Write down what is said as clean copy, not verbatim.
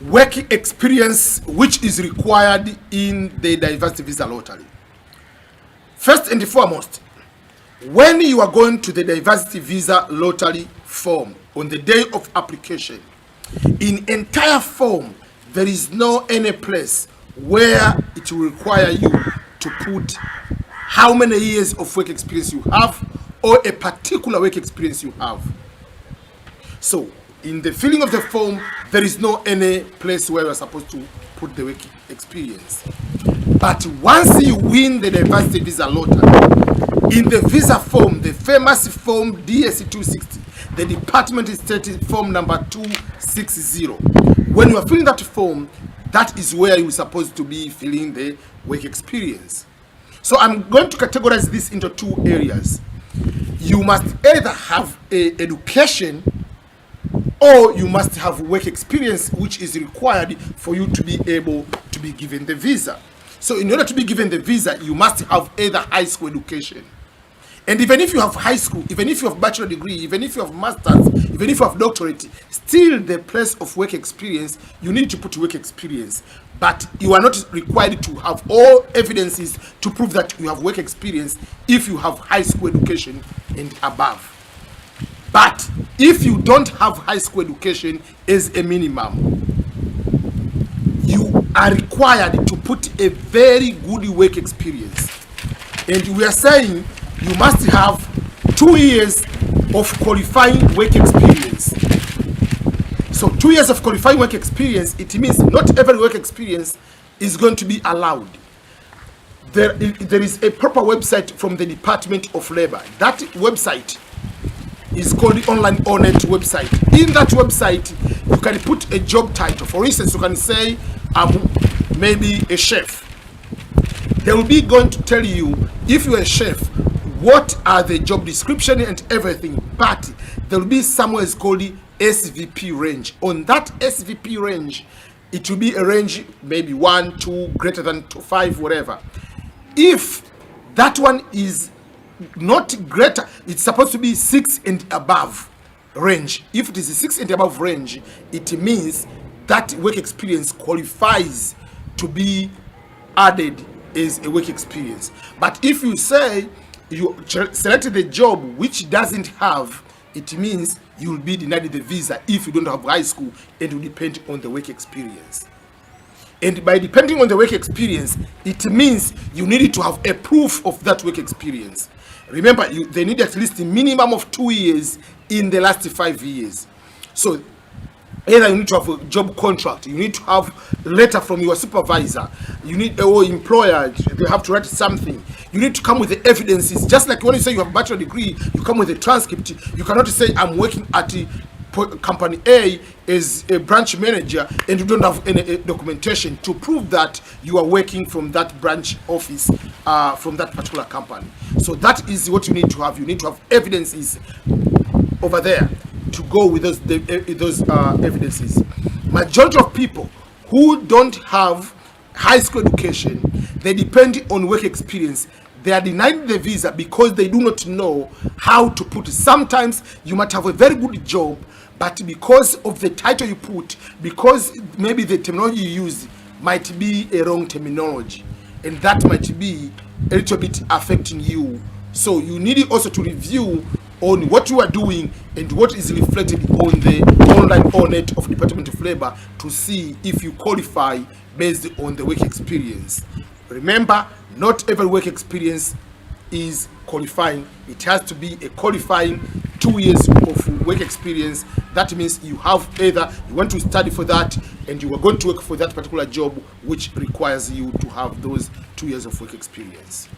work experience which is required in the diversity visa lottery. First and foremost, when you are going to the diversity visa lottery form on the day of application, in entire form there is no any place where it will require you to put how many years of work experience you have or a particular work experience you have. So in the filling of the form, there is no any place where you're supposed to put the work experience. But once you win the diversity visa lottery, in the visa form, the famous form DSC 260, the department is stated form number 260. When you are filling that form, that is where you're supposed to be filling the work experience. So I'm going to categorize this into two areas. You must either have a education or you must have work experience which is required for you to be able to be given the visa. So in order to be given the visa, you must have either high school education. And even if you have high school, even if you have bachelor degree, even if you have master's, even if you have doctorate, still the place of work experience, you need to put work experience. But you are not required to have all evidences to prove that you have work experience if you have high school education and above. But if you don't have high school education as a minimum, you are required to put a very good work experience. And we are saying you must have 2 years of qualifying work experience. So 2 years of qualifying work experience, it means not every work experience is going to be allowed. There is a proper website from the Department of Labor. That website is called the Online ONET website. In that website, you can put a job title. For instance, you can say, I'm maybe a chef. They will be going to tell you, if you're a chef, what are the job description and everything. But there will be somewhere it's called the SVP range. On that SVP range, it will be a range maybe 1, 2, greater than 5, whatever. If that one is not greater, it's supposed to be 6 and above range. If it is a 6 and above range, it means that work experience qualifies to be added as a work experience. But if you say you selected the job which doesn't have, it means you will be denied the visa if you don't have high school, and it will depend on the work experience. And by depending on the work experience, it means you need to have a proof of that work experience. Remember, they need at least a minimum of 2 years in the last 5 years. So either you need to have a job contract, you need to have a letter from your supervisor, you need or employer, they have to write something. You need to come with the evidences. Just like when you say you have a bachelor degree, you come with a transcript. You cannot say I'm working at the company A as a branch manager and you don't have any documentation to prove that you are working from that branch office from that particular company. So that is what you need to have. You need to have evidences over there to go with those evidences. Majority of people who don't have high school education, they depend on work experience. They are denied the visa because they do not know how to put it. Sometimes you might have a very good job, but because of the title you put, because maybe the terminology you use might be a wrong terminology, and that might be a little bit affecting you. So you need also to review on what you are doing and what is reflected on the online ONET of Department of Labor to see if you qualify based on the work experience. Remember, not every work experience is qualifying. It has to be a qualifying 2 years of work experience. That means you have either you want to study for that and you are going to work for that particular job which requires you to have those 2 years of work experience.